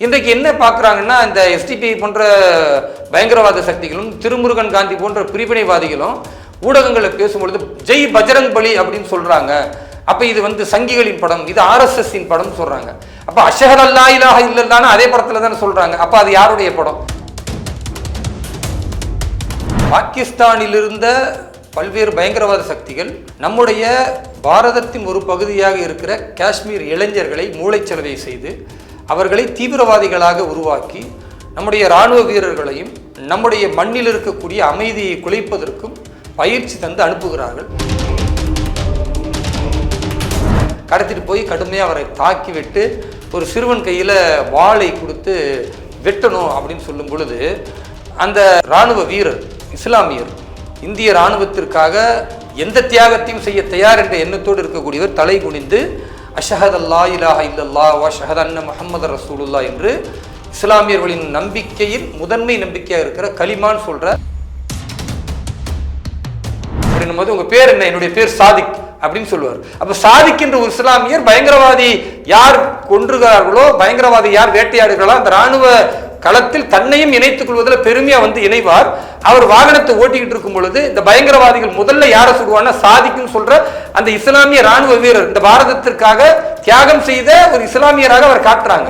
இன்றைக்கு என்ன பார்க்குறாங்கன்னா, இந்த எஸ்டிபி போன்ற பயங்கரவாத சக்திகளும் திருமுருகன் காந்தி போன்ற பிரிவினைவாதிகளும் ஊடகங்களை பேசும்பொழுது ஜெய் பஜரங் பலி அப்படின்னு சொல்றாங்க. அப்ப இது சங்கிகளின் படம், இது ஆர்எஸ்எஸ் படம் சொல்றாங்க. அப்ப அஷ்ஹது அல்லா இலாஹ இல்லல்லாஹ்னு அதே படத்துல தானே சொல்றாங்க. அப்ப அது யாருடைய படம்? பாகிஸ்தானில் இருந்த பல்வேறு பயங்கரவாத சக்திகள் நம்முடைய பாரதத்தின் ஒரு பகுதியாக இருக்கிற காஷ்மீர் இளைஞர்களை மூளைச்சலவை செய்து அவர்களை தீவிரவாதிகளாக உருவாக்கி நம்முடைய இராணுவ வீரர்களையும் நம்முடைய மண்ணில் இருக்கக்கூடிய அமைதியை குலைப்பதற்கும் பயிற்சி தந்து அனுப்புகிறார்கள். கடத்திட்டு போய் கடுமையாக அவரை தாக்கிவிட்டு ஒரு சிறுவன் கையில் வாளை கொடுத்து வெட்டணும் அப்படின்னு சொல்லும் பொழுது அந்த இராணுவ வீரர் இஸ்லாமியர் இந்திய இராணுவத்திற்காக எந்த தியாகத்தையும் செய்ய தயார் என்ற எண்ணத்தோடு இருக்கக்கூடியவர் தலை குனிந்து அஷ்ஹது அல்லா இலாஹ இல்லல்லாஹ் வ அஷ்ஹது அன்ன முஹம்மது ரசூலுல்லாஹ் என்று இஸ்லாமியர்களின் நம்பிக்கையில் முதன்மை நம்பிக்கையாக இருக்கிற கலிமான் சொல்ற. அப்படின்னும் போது உங்க பேர் என்ன? என்னுடைய பேர் சாதிக் அப்படின்னு சொல்லுவார். அப்ப சாதிக் என்ற ஒரு இஸ்லாமியர் பயங்கரவாதி யார் கொன்றுகிறார்களோ, பயங்கரவாதி யார் வேட்டையாடுகிறாரோ அந்த இராணுவ களத்தில் தன்னையும் இணைத்துக் கொள்வதில் பெருமையா இணைவார். அவர் வாகனத்தை ஓட்டிக்கிட்டு இருக்கும் பொழுது இந்த பயங்கரவாதிகள் முதல்ல யாரை சொல்லுவாங்கன்னா சாதிக்குன்னு சொல்ற அந்த இஸ்லாமிய ராணுவ வீரர், இந்த பாரதத்திற்காக தியாகம் செய்த ஒரு இஸ்லாமியராக அவர் காட்டுறாங்க.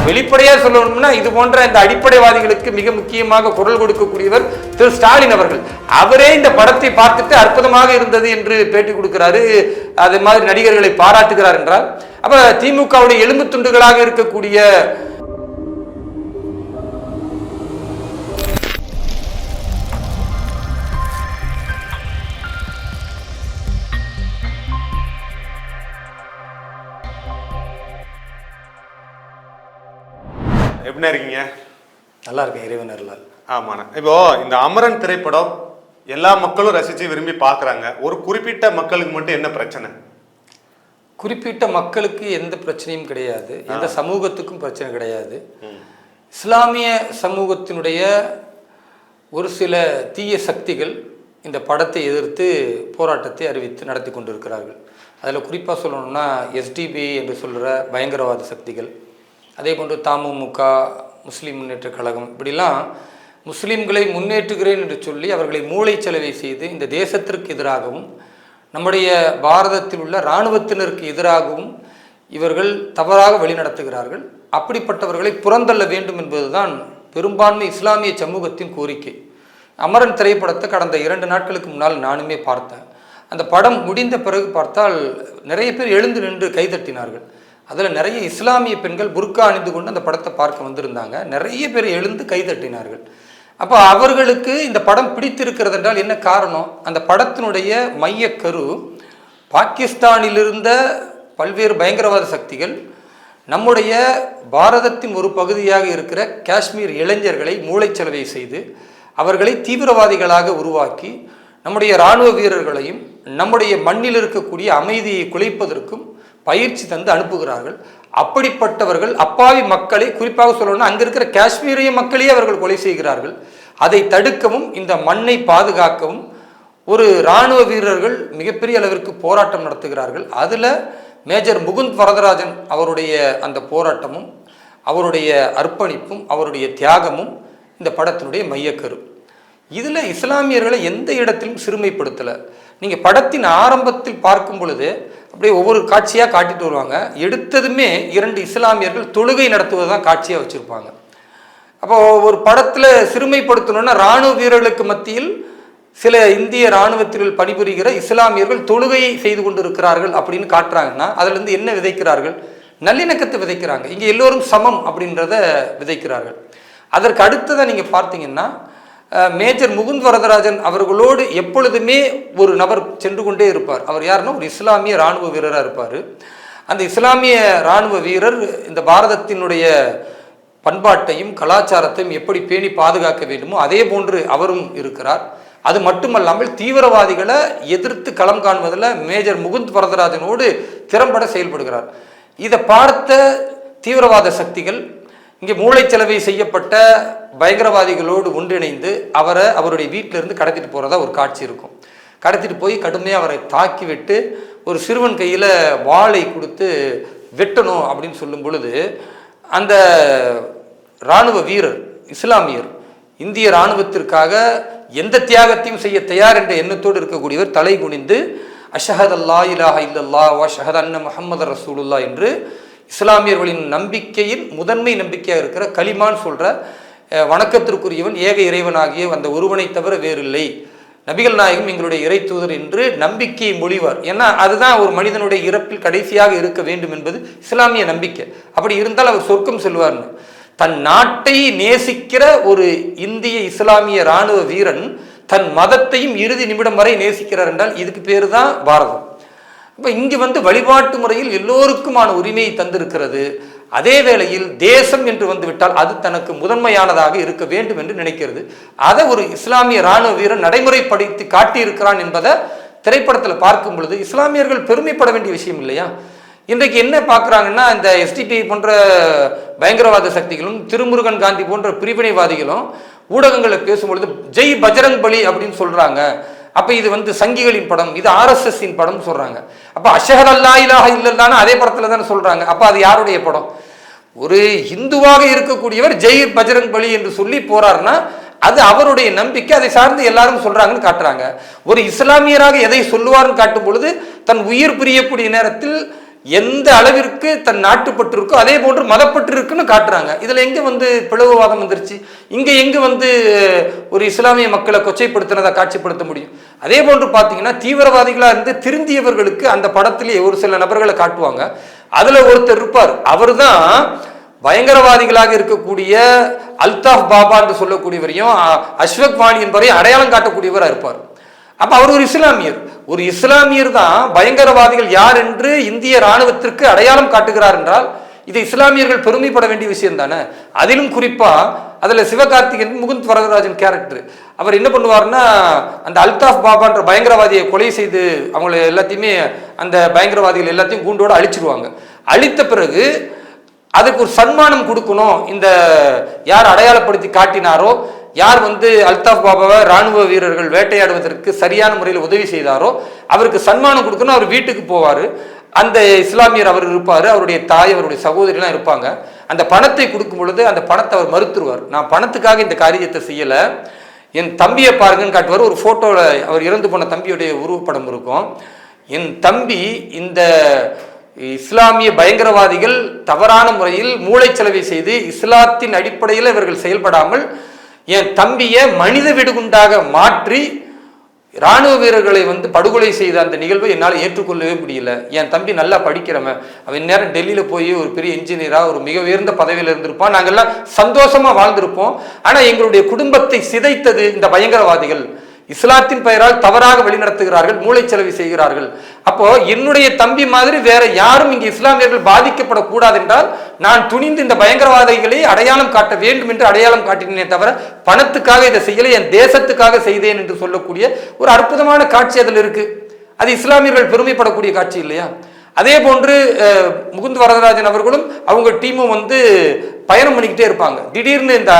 வெளிப்படையா சொல்லணும்னா இது போன்ற இந்த அடிப்படைவாதிகளுக்கு மிக முக்கியமாக குரல் கொடுக்கக்கூடியவர் திரு ஸ்டாலின் அவர்கள். அவரே இந்த படத்தை பார்த்துட்டு அற்புதமாக இருந்தது என்று பேட்டி கொடுக்கிறாரு. அதே மாதிரி நடிகர்களை பாராட்டுகிறார் என்றால், அப்ப திமுகவுடைய எலும்பு துண்டுகளாக இருக்கக்கூடிய எப்படி இருக்கீங்க? நல்லா இருக்கேன், இறைவன் அருளால். ஆமாண்ணா, இப்போ இந்த அமரன் திரைப்படம் எல்லா மக்களும் ரசிச்சு விரும்பி பார்க்குறாங்க. ஒரு குறிப்பிட்ட மக்களுக்கு மட்டும் என்ன பிரச்சனை? குறிப்பிட்ட மக்களுக்கு எந்த பிரச்சனையும் கிடையாது, எந்த சமூகத்துக்கும் பிரச்சனை கிடையாது. இஸ்லாமிய சமூகத்தினுடைய ஒரு சில தீய சக்திகள் இந்த படத்தை எதிர்த்து போராட்டத்தை அறிவித்து நடத்தி கொண்டிருக்கிறார்கள். அதில் குறிப்பாக சொல்லணும்னா எஸ்டிபி என்று சொல்கிற பயங்கரவாத சக்திகள், அதே போன்று தமுமுக, முஸ்லீம் முன்னேற்ற கழகம், இப்படிலாம் முஸ்லீம்களை முன்னேற்றுகிறேன் என்று சொல்லி அவர்களை மூளைச்சலவை செய்து இந்த தேசத்திற்கு எதிராகவும் நம்முடைய பாரதத்தில் உள்ள இராணுவத்தினருக்கு எதிராகவும் இவர்கள் தவறாக வழிநடத்துகிறார்கள். அப்படிப்பட்டவர்களை புறந்தள்ள வேண்டும் என்பதுதான் பெரும்பான்மை இஸ்லாமிய சமூகத்தின் கோரிக்கை. அமரன் திரைப்படத்தை கடந்த 2 நாட்களுக்கு முன்னால் நானுமே பார்த்தேன். அந்த படம் முடிந்த பிறகு பார்த்தால் நிறைய பேர் எழுந்து நின்று கைதட்டினார்கள். அதில் நிறைய இஸ்லாமிய பெண்கள் புர்கா அணிந்து கொண்டு அந்த படத்தை பார்க்க வந்திருந்தாங்க. நிறைய பேர் எழுந்து கைதட்டினார்கள். அப்போ அவர்களுக்கு இந்த படம் பிடித்திருக்கிறது என்றால் என்ன காரணம்? அந்த படத்தினுடைய மையக்கரு பாகிஸ்தானில் இருந்த பல்வேறு பயங்கரவாத சக்திகள் நம்முடைய பாரதத்தின் ஒரு பகுதியாக இருக்கிற காஷ்மீர் இளைஞர்களை மூளைச்சலவை செய்து அவர்களை தீவிரவாதிகளாக உருவாக்கி நம்முடைய இராணுவ வீரர்களையும் நம்முடைய மண்ணில் இருக்கக்கூடிய அமைதியை குலைப்பதற்கும் பயிற்சி தந்து அனுப்புகிறார்கள். அப்படிப்பட்டவர்கள் அப்பாவி மக்களை, குறிப்பாக சொல்லணும்னா அங்கே இருக்கிற காஷ்மீரிய மக்களையே அவர்கள் கொலை செய்கிறார்கள். அதை தடுக்கவும் இந்த மண்ணை பாதுகாக்கவும் ஒரு இராணுவ வீரர்கள் மிகப்பெரிய அளவிற்கு போராட்டம் நடத்துகிறார்கள். அதில் மேஜர் முகுந்த் வரதராஜன் அவருடைய அந்த போராட்டமும் அவருடைய அர்ப்பணிப்பும் அவருடைய தியாகமும் இந்த படத்தினுடைய மையக்கரு. இதில் இஸ்லாமியர்களை எந்த இடத்திலும் சிறுமைப்படுத்தலை. நீங்கள் படத்தின் ஆரம்பத்தில் பார்க்கும் பொழுது அப்படியே ஒவ்வொரு காட்சியாக காட்டிட்டு வருவாங்க. எடுத்ததுமே 2 இஸ்லாமியர்கள் தொழுகை நடத்துவது தான் காட்சியாக வச்சுருப்பாங்க. அப்போ ஒரு படத்தில் சிறுமைப்படுத்தணும்னா இராணுவ வீரர்களுக்கு மத்தியில் சில இந்திய இராணுவத்தில் பணிபுரிகிற இஸ்லாமியர்கள் தொழுகையை செய்து கொண்டு இருக்கிறார்கள் அப்படின்னு காட்டுறாங்கன்னா அதுலேருந்து என்ன விதைக்கிறார்கள்? நல்லிணக்கத்தை விதைக்கிறாங்க. இங்கே எல்லோரும் சமம் அப்படின்றத விதைக்கிறார்கள். அதற்கு அடுத்ததை நீங்கள் பார்த்தீங்கன்னா மேஜர் முகுந்த் வரதராஜன் அவர்களோடு எப்பொழுதுமே ஒரு நபர் சென்று கொண்டே இருப்பார். அவர் யாருன்னா ஒரு இஸ்லாமிய இராணுவ வீரராக இருப்பார். அந்த இஸ்லாமிய இராணுவ வீரர் இந்த பாரதத்தினுடைய பண்பாட்டையும் கலாச்சாரத்தையும் எப்படி பேணி பாதுகாக்க வேண்டுமோ அதே போன்று அவரும் இருக்கிறார். அது மட்டுமல்லாமல் தீவிரவாதிகளை எதிர்த்து களம் காண்பதில் மேஜர் முகுந்த் வரதராஜனோடு திறம்பட செயல்படுகிறார். இதை பார்த்த தீவிரவாத சக்திகள் இங்கே மூளைச்சலவை செய்யப்பட்ட பயங்கரவாதிகளோடு ஒன்றிணைந்து அவருடைய வீட்டிலிருந்து கடத்திட்டு போகிறதா ஒரு காட்சி இருக்கும். கடத்திட்டு போய் கடுமையாக அவரை தாக்கிவிட்டு ஒரு சிறுவன் கையில் வாளை கொடுத்து வெட்டணும் அப்படின்னு சொல்லும் பொழுது அந்த இராணுவ வீரர் இஸ்லாமியர் இந்திய இராணுவத்திற்காக எந்த தியாகத்தையும் செய்ய தயார் என்ற எண்ணத்தோடு இருக்கக்கூடியவர் தலை குனிந்து அஷ்ஹது அல்லா இலாஹ இல்லல்லாஹ் வ அஷ்ஹது அன்ன முஹம்மது ரசூலுல்லாஹ் என்று இஸ்லாமியர்களின் நம்பிக்கையின் முதன்மை நம்பிக்கையாக இருக்கிற கலிமான் சொல்ற வணக்கத்திற்குரியவன் ஏக இறைவனாகிய அந்த ஒருவனை தவிர வேறில்லை, நபிகள் நாயகம் எங்களுடைய இறை தூதர் என்று நம்பிக்கையை மொழிவார். ஏன்னா அதுதான் ஒரு மனிதனுடைய இறப்பில் கடைசியாக இருக்க வேண்டும் என்பது இஸ்லாமிய நம்பிக்கை. அப்படி இருந்தால் அவர் சொர்க்கம் செல்வார்னு. தன் நாட்டை நேசிக்கிற ஒரு இந்திய இஸ்லாமிய இராணுவ வீரன் தன் மதத்தையும் இறுதி நிமிடம் வரை நேசிக்கிறார் என்றால் இதுக்கு பேரு தான் பாரதம். இப்போ இங்கு வழிபாட்டு முறையில் எல்லோருக்குமான உரிமையை தந்திருக்கிறது. அதே வேளையில் தேசம் என்று வந்துவிட்டால் அது தனக்கு முதன்மையானதாக இருக்க வேண்டும் என்று நினைக்கிறது. அதை ஒரு இஸ்லாமிய இராணுவ வீரன் நடைமுறைப்படுத்தி காட்டியிருக்கிறான் என்பதை திரைப்படத்தில் பார்க்கும் பொழுது இஸ்லாமியர்கள் பெருமைப்பட வேண்டிய விஷயம் இல்லையா? இன்றைக்கு என்ன பார்க்குறாங்கன்னா, இந்த எஸ்டிபி போன்ற பயங்கரவாத சக்திகளும் திருமுருகன் காந்தி போன்ற பிரிவினைவாதிகளும் ஊடகங்களில் பேசும்பொழுது ஜெய் பஜரங் பலி அப்படின்னு சொல்றாங்க. அப்ப இது சங்கிகளின் படம், இது ஆர்எஸ்எஸ் படம் சொல்றாங்க. அப்ப அஷ்ஹது அல்லா இலாஹ இல்லல்லாஹ்னு அதே படத்துல தானே சொல்றாங்க. அப்ப அது யாருடைய படம்? ஒரு இந்துவாக இருக்கக்கூடியவர் ஜெய் பஜரங் பலி என்று சொல்லி போறாருன்னா அது அவருடைய நம்பிக்கை, அதை சார்ந்து எல்லாரும் சொல்றாங்கன்னு காட்டுறாங்க. ஒரு இஸ்லாமியராக எதை சொல்லுவார்னு காட்டும் பொழுது தன் உயிர் பிரியக்கூடிய நேரத்தில் எந்த அளவிற்கு தன் நாட்டுப்பற்று இருக்கோ அதே போன்று மதப்பற்று இருக்குன்னு காட்டுறாங்க. இதுல எங்க பிளவுவாதம் வந்துருச்சு? இங்க எங்க ஒரு இஸ்லாமிய மக்களை கொச்சைப்படுத்தினதை காட்சிப்படுத்த முடியும்? அதே போன்று பாத்தீங்கன்னா தீவிரவாதிகளா இருந்து திருந்தியவர்களுக்கு அந்த படத்திலே ஒரு சில நபர்களை காட்டுவாங்க. அதுல ஒருத்தர் இருப்பார், அவர் தான் பயங்கரவாதிகளாக இருக்கக்கூடிய அல்தாஃப் பாபா என்று சொல்லக்கூடியவரையும் அஷ்வக் வாணி என்பவரையும் அடையாளம் காட்டக்கூடியவராக இருப்பார். அப்ப அவர் ஒரு இஸ்லாமியர் தான் பயங்கரவாதிகள் யார் என்று இந்திய இராணுவத்திற்கு அடையாளம் காட்டுகிறார் என்றால் இது இஸ்லாமியர்கள் பெருமைப்பட வேண்டிய விஷயம் தானே. அதிலும் குறிப்பா அதுல சிவகார்த்திகேயன் முகுந்த் வரதராஜன் கேரக்டர், அவர் என்ன பண்ணுவார்னா அந்த அல்தாஃப் பாபான்ற பயங்கரவாதியை கொலை செய்து அவங்களை எல்லாத்தையுமே அந்த பயங்கரவாதிகள் எல்லாத்தையும் கூண்டோட அழிச்சிருவாங்க. அழித்த பிறகு அதுக்கு ஒரு சன்மானம் கொடுக்கணும், இந்த யார் அடையாளப்படுத்தி காட்டினாரோ, யார் அல்தாஃப் பாபாவை இராணுவ வீரர்கள் வேட்டையாடுவதற்கு சரியான முறையில் உதவி செய்தாரோ அவருக்கு சன்மானம் கொடுக்கணும். அவர் வீட்டுக்கு போவார், அந்த இஸ்லாமியர் அவர் இருப்பார், அவருடைய தாய் அவருடைய சகோதரிலாம் இருப்பாங்க. அந்த பணத்தை கொடுக்கும் பொழுது அந்த பணத்தை அவர் மறுத்துருவார். நான் பணத்துக்காக இந்த காரியத்தை செய்யலை, என் தம்பியை பாருங்கன்னு காட்டுவார். ஒரு ஃபோட்டோவில் அவர் இறந்து போன தம்பியுடைய உருவப்படம் இருக்கும். என் தம்பி இந்த இஸ்லாமிய பயங்கரவாதிகள் தவறான முறையில் மூளைச்சலவை செய்து இஸ்லாத்தின் அடிப்படையில் இவர்கள் செயல்படாமல் என் தம்பியை மனித வெடிகுண்டாக மாற்றி இராணுவ வீரர்களை படுகொலை செய்த அந்த நிகழ்வை என்னால் ஏற்றுக்கொள்ளவே முடியல. என் தம்பி நல்லா படிக்கிறவன், அவன் நேரம் டெல்லியில் போய் ஒரு பெரிய இன்ஜினியராக ஒரு மிக உயர்ந்த பதவியில் இருந்திருப்பான், நாங்கள்லாம் சந்தோஷமா வாழ்ந்திருப்போம். ஆனால் எங்களுடைய குடும்பத்தை சிதைத்தது இந்த பயங்கரவாதிகள், இஸ்லாத்தின் பெயரால் தவறாக வழிநடத்துகிறார்கள், மூளைச்சலவை செய்கிறார்கள். அப்போ என்னுடைய தம்பி மாதிரி வேற யாரும் இங்கு இஸ்லாமியர்கள் பாதிக்கப்படக்கூடாது என்றால் நான் துணிந்து இந்த பயங்கரவாதிகளை அடையாளம் காட்ட வேண்டும் என்று அடையாளம் காட்டினேனே தவிர பணத்துக்காக இதை செய்யலை, என் தேசத்துக்காக செய்தேன் என்று சொல்லக்கூடிய ஒரு அற்புதமான காட்சி அதில் இருக்கு. அது இஸ்லாமியர்கள் பெருமைப்படக்கூடிய காட்சி இல்லையா? அதே போன்று முகுந்த் வரதராஜன் அவர்களும் அவங்க டீமும் பயணம் பண்ணிக்கிட்டே இருப்பாங்க. திடீர்னு இந்த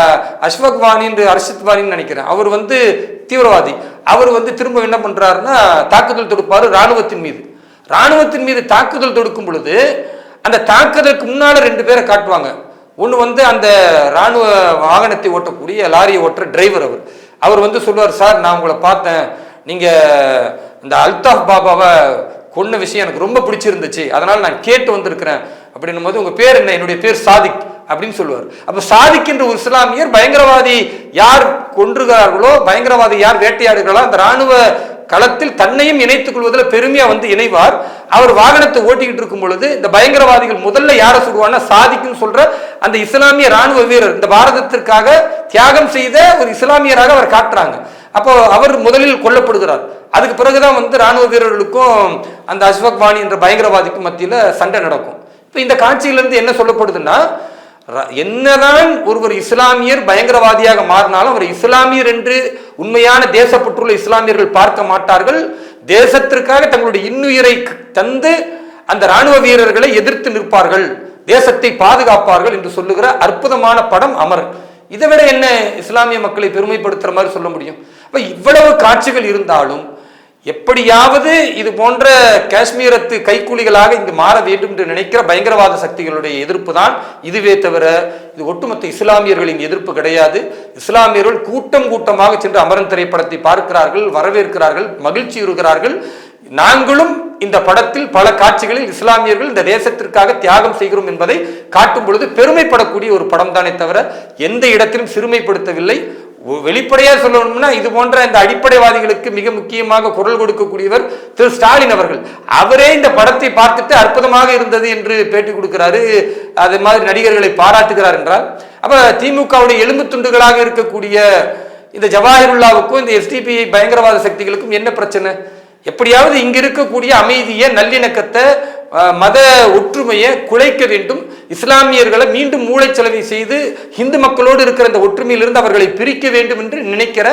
அஷ்வக் வாணி அர்ஷத் வாணின்னு நினைக்கிறேன், அவர் தீவிரவாதி, அவர் திரும்ப என்ன பண்றாருன்னா தாக்குதல் தொடுப்பாரு ராணுவத்தின் மீது தாக்குதல் தொடுக்கும் பொழுது அந்த தாக்குதலுக்கு முன்னால 2 பேரை காட்டுவாங்க. ஒன்று அந்த ராணுவ வாகனத்தை ஓட்டக்கூடிய லாரியை ஓட்டுற டிரைவர், அவர் சொல்லுவார், சார் நான் உங்களை பார்த்தேன், நீங்க இந்த அல்தாஃப் பாபாவை கொன்ன விஷயம் எனக்கு ரொம்ப பிடிச்சிருந்துச்சு, அதனால நான் கேட்டு வந்திருக்கிறேன் அப்படின்னும் போது உங்க பேர் என்ன? என்னுடைய பேர் சாதிக் அப்படின்னு சொல்லுவார். அப்ப சாதிக் என்ற ஒரு இஸ்லாமியர் பயங்கரவாதி யார் கொன்றுகிறார்களோ, பயங்கரவாதி யார் வேட்டையாடுகிறாரோ அந்த ராணுவ களத்தில் தன்னையும் இணைத்துக் கொள்வதில் பெருமையா இணைவார். அவர் வாகனத்தை ஓட்டிக்கிட்டு இருக்கும் பொழுது இந்த பயங்கரவாதிகள் முதல்ல யாரை சொல்லுவான்னா சாதிக்குன்னு சொல்ற அந்த இஸ்லாமிய ராணுவ வீரர், இந்த பாரதத்திற்காக தியாகம் செய்த ஒரு இஸ்லாமியராக அவர் காட்டுறாங்க. அப்போ அவர் முதலில் கொல்லப்படுகிறார். அதுக்கு பிறகுதான் ராணுவ வீரர்களுக்கும் அந்த அஷ்வக் வாணி என்ற பயங்கரவாதிக்கும் மத்தியில சண்டை நடக்கும். இப்ப இந்த காட்சியிலிருந்து என்ன சொல்லப்படுதுன்னா, என்னதான் ஒருவர் இஸ்லாமியர் பயங்கரவாதியாக மாறினாலும் அவர் இஸ்லாமியர் என்று உண்மையான தேசப்பற்றுள்ள இஸ்லாமியர்கள் பார்க்க மாட்டார்கள். தேசத்திற்காக தங்களுடைய இன்னுயிரை தந்து அந்த ராணுவ வீரர்களை எதிர்த்து நிற்பார்கள், தேசத்தை பாதுகாப்பார்கள் என்று சொல்லுகிற அற்புதமான படம் அமரன். இதை விட என்ன இஸ்லாமிய மக்களை பெருமைப்படுத்துற மாதிரி சொல்ல முடியும்? அப்ப இவ்வளவு காட்சிகள் இருந்தாலும் எப்படியாவது இது போன்ற காஷ்மீரத்து கைக்கூலிகளாக இங்கு மாற வேண்டும் என்று நினைக்கிற பயங்கரவாத சக்திகளுடைய எதிர்ப்பு தான் இதுவே தவிர இது ஒட்டுமொத்த இஸ்லாமியர்களின் எதிர்ப்பு கிடையாது. இஸ்லாமியர்கள் கூட்டம் கூட்டமாக சென்று அமரன் திரைப்படத்தை பார்க்கிறார்கள், வரவேற்கிறார்கள், மகிழ்ச்சி இருக்கிறார்கள். நாங்களும் இந்த படத்தில் பல காட்சிகளில் இஸ்லாமியர்கள் இந்த தேசத்திற்காக தியாகம் செய்கிறோம் என்பதை காட்டும் பொழுது பெருமைப்படக்கூடிய ஒரு படம் தானே தவிர எந்த இடத்திலும் சிறுமைப்படுத்தவில்லை. வெளிப்படையாக சொல்லணும்னா இது போன்ற இந்த அடிப்படைவாதிகளுக்கு மிக முக்கியமாக குரல் கொடுக்கக்கூடியவர் திரு ஸ்டாலின் அவர்கள். அவரே இந்த படத்தை பார்த்துட்டு அற்புதமாக இருந்தது என்று பேட்டி கொடுக்கிறாரு, அது மாதிரி நடிகர்களை பாராட்டுகிறார் என்றால், அப்ப திமுகவுடைய எலும்பு துண்டுகளாக இருக்கக்கூடிய இந்த ஜவாஹிருல்லாவுக்கும் இந்த எஸ்டிபிஐ பயங்கரவாத சக்திகளுக்கும் என்ன பிரச்சனை? எப்படியாவது இங்க இருக்கக்கூடிய அமைதியை, நல்லிணக்கத்தை, மத ஒற்றுமையை குலைக்க வேண்டும், இஸ்லாமியர்களை மீண்டும் மூளைச்சலவை செய்து இந்து மக்களோடு இருக்கிற இந்த ஒற்றுமையிலிருந்து அவர்களை பிரிக்க வேண்டும் என்று நினைக்கிற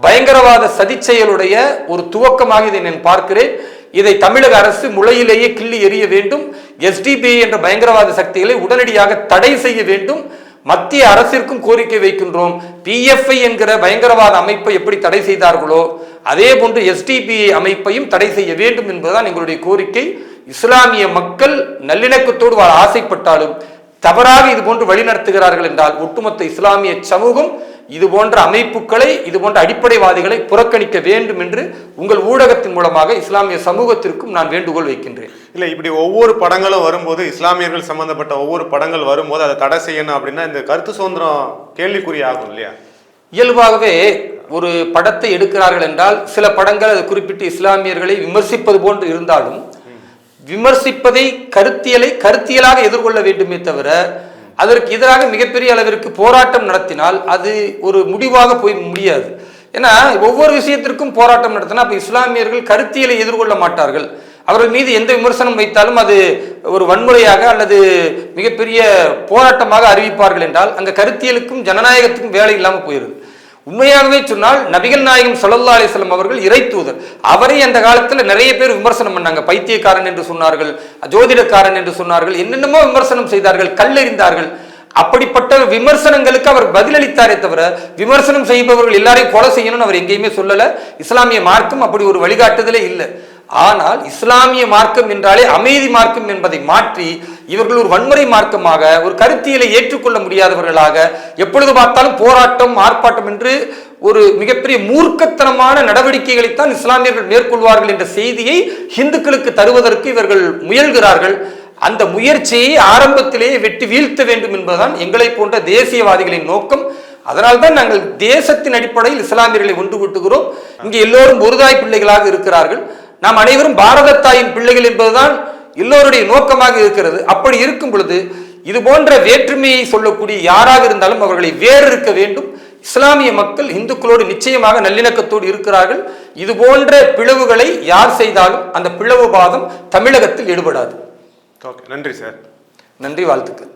பயங்கரவாத சதிச்செயலுடைய ஒரு துவக்கமாக இதை நான் பார்க்கிறேன். இதை தமிழக அரசு முளையிலேயே கிள்ளி எறிய வேண்டும். எஸ்டிபிஐ என்ற பயங்கரவாத சக்திகளை உடனடியாக தடை செய்ய வேண்டும். மத்திய அரசிற்கும் கோரிக்கை வைக்கின்றோம். PFI என்கிற பயங்கரவாத அமைப்பை எப்படி தடை செய்தார்களோ அதே போன்று எஸ்டிபிஐ அமைப்பையும் தடை செய்ய வேண்டும் என்பதுதான் எங்களுடைய கோரிக்கை. இஸ்லாமிய மக்கள் நல்லிணக்கத்தோடு வாழ ஆசைப்பட்டாலும் தவறாக இது போன்று வழிநடத்துகிறார்கள் என்றால் ஒட்டுமொத்த இஸ்லாமிய சமூகம் இது போன்ற அமைப்புகளை, இது போன்ற அடிப்படைவாதிகளை புறக்கணிக்க வேண்டும் என்று உங்கள் ஊடகத்தின் மூலமாக இஸ்லாமிய சமூகத்திற்கும் நான் வேண்டுகோள் வைக்கின்றேன். இல்லை, இப்படி ஒவ்வொரு படங்களும் வரும்போது, இஸ்லாமியர்கள் சம்பந்தப்பட்ட ஒவ்வொரு படங்கள் வரும்போது அதை தடை செய்யணும் அப்படின்னா இந்த கருத்து சுதந்திரம் கேள்விக்குறியாகும் இல்லையா? இயல்பாகவே ஒரு படத்தை எடுக்கிறார்கள் என்றால் சில படங்கள் அது குறிப்பிட்டு இஸ்லாமியர்களை விமர்சிப்பது போன்று இருந்தாலும் விமர்சிப்பதை கருத்தியலாக எதிர்கொள்ள வேண்டுமே தவிர அதற்கு எதிராக மிகப்பெரிய அளவிற்கு போராட்டம் நடத்தினால் அது ஒரு முடிவாக போய் முடியாது. ஏன்னா ஒவ்வொரு விஷயத்திற்கும் போராட்டம் நடத்தினா அப்ப இஸ்லாமியர்கள் கருத்தியலை எதிர்கொள்ள மாட்டார்கள். அவர்கள் மீது எந்த விமர்சனம் வைத்தாலும் அது ஒரு வன்முறையாக அல்லது மிகப்பெரிய போராட்டமாக அறிவிப்பார்கள் என்றால் அங்க கருத்தியலுக்கும் ஜனநாயகத்துக்கும் வேலை இல்லாமல் போயிருது. உண்மையாகவே சொன்னால் நபிகள் நாயகம் ஸல்லல்லாஹு அலைஹி வஸல்லம் அவர்கள் இறை தூதர். அவரை அந்த காலத்தில் நிறைய பேர் விமர்சனம் பண்ணாங்க. பைத்தியக்காரன் என்று சொன்னார்கள், ஜோதிடக்காரன் என்று சொன்னார்கள், என்னென்னமோ விமர்சனம் செய்தார்கள், கல்லெறிந்தார்கள். அப்படிப்பட்ட விமர்சனங்களுக்கு அவர் பதிலளித்தாரே தவிர விமர்சனம் செய்பவர்கள் எல்லாரையும் கொலை செய்யணும்னு அவர் எங்கேயுமே சொல்லல. இஸ்லாமிய மார்க்கம் அப்படி ஒரு வழிகாட்டுதலே இல்லை. ஆனால் இஸ்லாமிய மார்க்கம் என்றாலே அமைதி மார்க்கம் என்பதை மாற்றி இவர்கள் ஒரு வன்முறை மார்க்கமாக, ஒரு கருத்தியலை ஏற்றுக்கொள்ள முடியாதவர்களாக, எப்பொழுது பார்த்தாலும் போராட்டம், ஆர்ப்பாட்டம் என்று ஒரு மிகப்பெரிய மூர்க்கத்தனமான நடவடிக்கைகளைத்தான் இஸ்லாமியர்கள் மேற்கொள்வார்கள் என்ற செய்தியை இந்துக்களுக்கு தருவதற்கு இவர்கள் முயல்கிறார்கள். அந்த முயற்சியை ஆரம்பத்திலேயே வெட்டி வீழ்த்த வேண்டும் என்பதுதான் எங்களை போன்ற தேசியவாதிகளின் நோக்கம். அதனால்தான் நாங்கள் தேசத்தின் அடிப்படையில் இஸ்லாமியர்களை ஒன்று கூட்டுகிறோம். இங்கே எல்லோரும் ஒருதாய் பிள்ளைகளாக இருக்கிறார்கள். நாம் அனைவரும் பாரத தாயின் பிள்ளைகள் என்பதுதான் எல்லோருடைய நோக்கமாக இருக்கிறது. அப்படி இருக்கும் பொழுது இது போன்ற வேற்றுமையை சொல்லக்கூடிய யாராக இருந்தாலும் அவர்களை வேறு இருக்க வேண்டும். இஸ்லாமிய மக்கள் இந்துக்களோடு நிச்சயமாக நல்லிணக்கத்தோடு இருக்கிறார்கள். இது போன்ற பிளவுகளை யார் செய்தாலும் அந்த பிளவுவாதம் தமிழகத்தில் ஈடுபடாது. நன்றி சார். நன்றி, வாழ்த்துக்கள்.